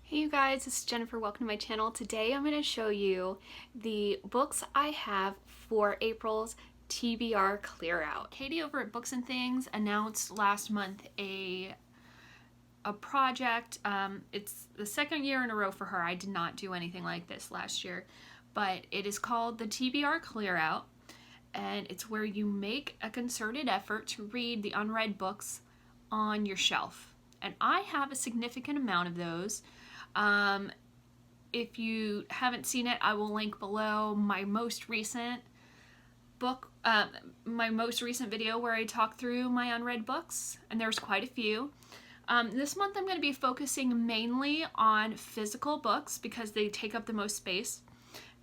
Hey you guys, this is Jennifer. Welcome to my channel. Today I'm going to show you the books I have for April's TBR Clear Out. Katie over at Books and Things announced last month a project. It's the second year in a row for her. I did not do anything like this last year, but it is called the TBR Clear Out, and it's where you make a concerted effort to read the unread books on your shelf. And I have a significant amount of those. If you haven't seen it, I will link below my most recent book, my most recent video where I talk through my unread books, and there's quite a few. This month I'm going to be focusing mainly on physical books because they take up the most space,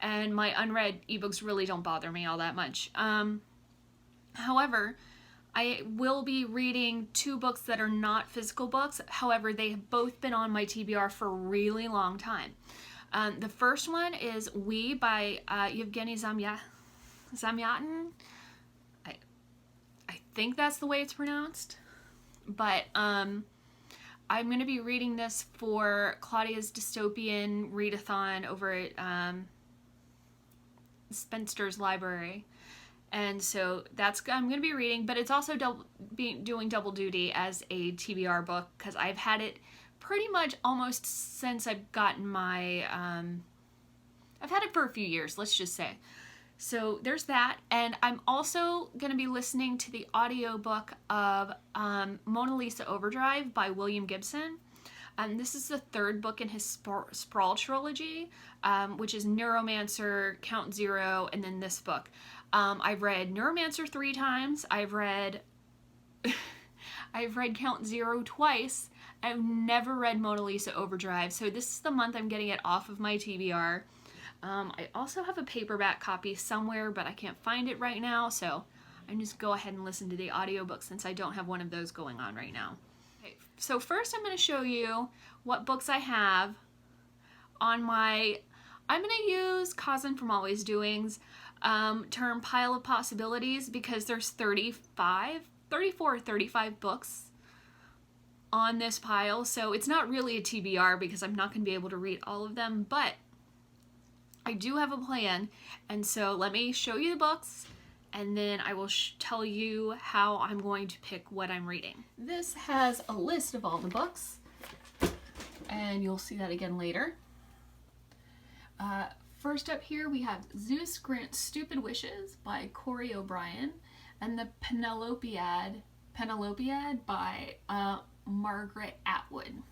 and my unread ebooks really don't bother me all that much. However, I will be reading two books that are not physical books. However, they have both been on my TBR for a really long time. The first one is We by Yevgeny Zamyatin. I think that's the way it's pronounced. But I'm going to be reading this for Claudia's dystopian readathon over at Spencer's Library. And so that's I'm going to be reading, but it's also doing double duty as a TBR book because I've had it pretty much almost since I've gotten my, I've had it for a few years, let's just say. So there's that, and I'm also going to be listening to the audiobook of Mona Lisa Overdrive by William Gibson. This is the third book in his Sprawl trilogy, which is Neuromancer, Count Zero, and then this book. I've read Neuromancer 3 times. I've read Count Zero twice. I've never read Mona Lisa Overdrive, so this is the month I'm getting it off of my TBR. I also have a paperback copy somewhere, but I can't find it right now, so I'm just go ahead and listen to the audiobook since I don't have one of those going on right now. Okay, so first I'm going to show you what books I have on my, I'm going to use Cosmin from Always Doings term pile of possibilities because there's 34 or 35 books on this pile, so it's not really a TBR because I'm not going to be able to read all of them, but I do have a plan, and so let me show you the books and then I will tell you how I'm going to pick what I'm reading. This has a list of all the books, and you'll see that again later. First up here we have Zeus Grants Stupid Wishes by Corey O'Brien and the Penelopiad by Margaret Atwood.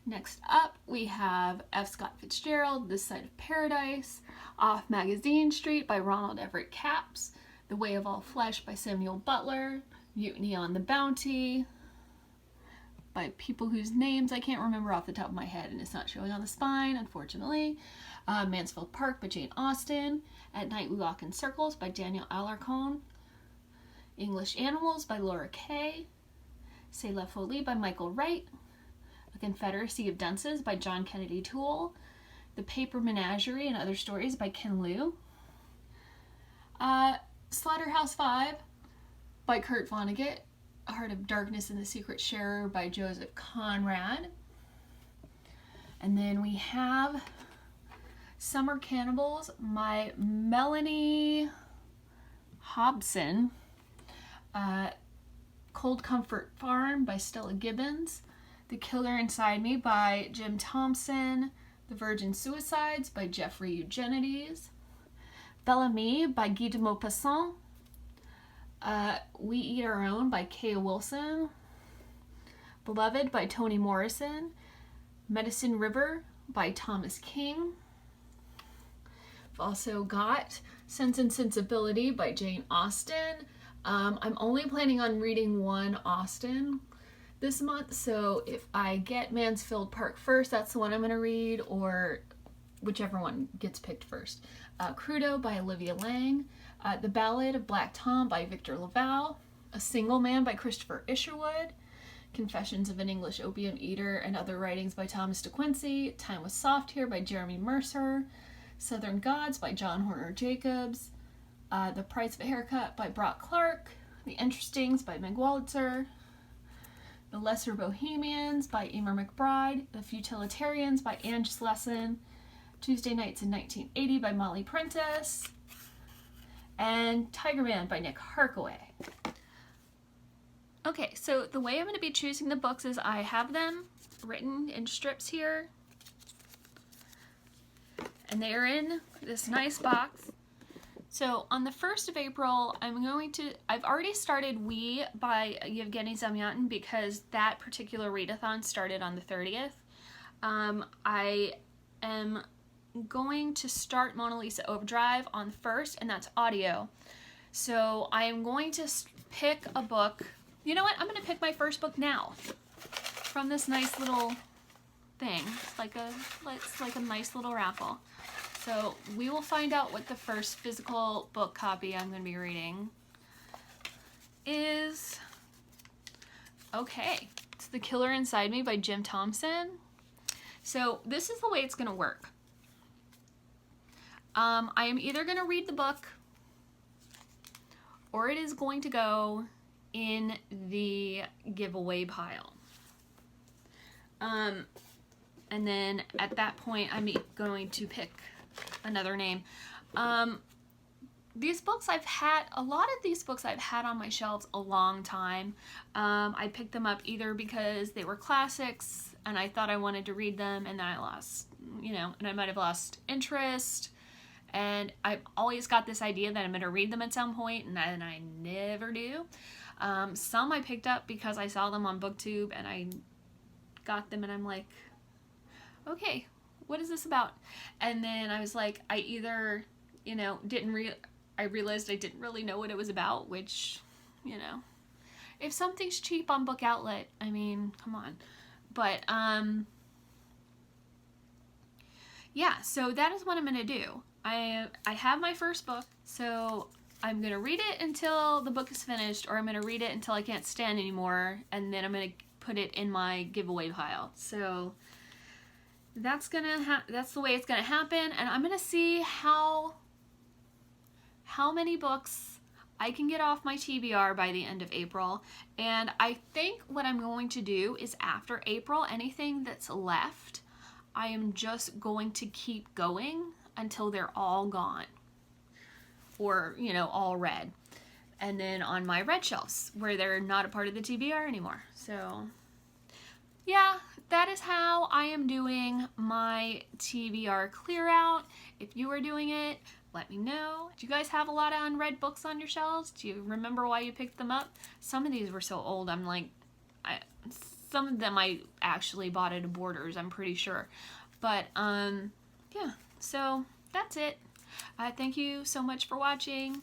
Next up we have F. Scott Fitzgerald, This Side of Paradise, Off Magazine Street by Ronald Everett Capps, The Way of All Flesh by Samuel Butler, Mutiny on the Bounty by people whose names I can't remember off the top of my head and it's not showing on the spine, unfortunately. Mansfield Park by Jane Austen, At Night We Walk in Circles by Daniel Alarcon, English Animals by Laura Kay, C'est la Folie by Michael Wright, A Confederacy of Dunces by John Kennedy Toole, The Paper Menagerie and Other Stories by Ken Liu, Slaughterhouse-Five by Kurt Vonnegut, A Heart of Darkness and the Secret Sharer by Joseph Conrad. And then we have Summer Cannibals by Melanie Hobson, Cold Comfort Farm by Stella Gibbons, The Killer Inside Me by Jim Thompson, The Virgin Suicides by Jeffrey Eugenides, Bellamy by Guy de Maupassant, We Eat Our Own by Kay Wilson, Beloved by Toni Morrison, Medicine River by Thomas King. I've also got Sense and Sensibility by Jane Austen. I'm only planning on reading one Austen this month, so if I get Mansfield Park first, that's the one I'm going to read, or whichever one gets picked first. Crudo by Olivia Lang, The Ballad of Black Tom by Victor Laval, A Single Man by Christopher Isherwood, Confessions of an English Opium Eater and Other Writings by Thomas de Quincey, Time Was Soft Here by Jeremy Mercer, Southern Gods by John Horner Jacobs, The Price of a Haircut by Brock Clark, The Interestings by Meg Wolitzer, The Lesser Bohemians by Emer McBride, The Futilitarians by Ange Lesson, Tuesday Nights in 1980 by Molly Prentice, and Tigerman by Nick Harkaway. Okay, so the way I'm going to be choosing the books is I have them written in strips here, and they are in this nice box. So on the 1st of April, I've already started We by Yevgeny Zamyatin because that particular readathon started on the 30th. I am going to start Mona Lisa Overdrive on the 1st, and that's audio. So I am going to pick a book. You know what? I'm going to pick my first book now from this nice little thing. It's like a nice little raffle. So we will find out what the first physical book copy I'm going to be reading is. Okay, it's The Killer Inside Me by Jim Thompson. So this is the way it's going to work. I am either going to read the book or it is going to go in the giveaway pile. And then at that point I'm going to pick another name. These books a lot of these books I've had on my shelves a long time. I picked them up either because they were classics and I thought I wanted to read them, and then I lost, and I might have lost interest. And I've always got this idea that I'm going to read them at some point, and then I never do. Some I picked up because I saw them on BookTube and I got them and I'm like, okay, what is this about? And then I was like, I either, I realized I didn't really know what it was about, which, if something's cheap on Book Outlet, I mean, come on. But, yeah, so that is what I'm going to do. I have my first book, so I'm going to read it until the book is finished, or I'm going to read it until I can't stand anymore, and then I'm going to put it in my giveaway pile. So that's the way it's gonna happen, and I'm gonna see how many books I can get off my TBR by the end of April. And I think what I'm going to do is after April, anything that's left, I am just going to keep going until they're all gone, or all read, and then on my red shelves where they're not a part of the TBR anymore. So yeah, that is how I am doing my TBR clear out. If you are doing it, let me know. Do you guys have a lot of unread books on your shelves? Do you remember why you picked them up? Some of these were so old, I'm like, some of them I actually bought at a Borders, I'm pretty sure. But, yeah, so that's it. Thank you so much for watching.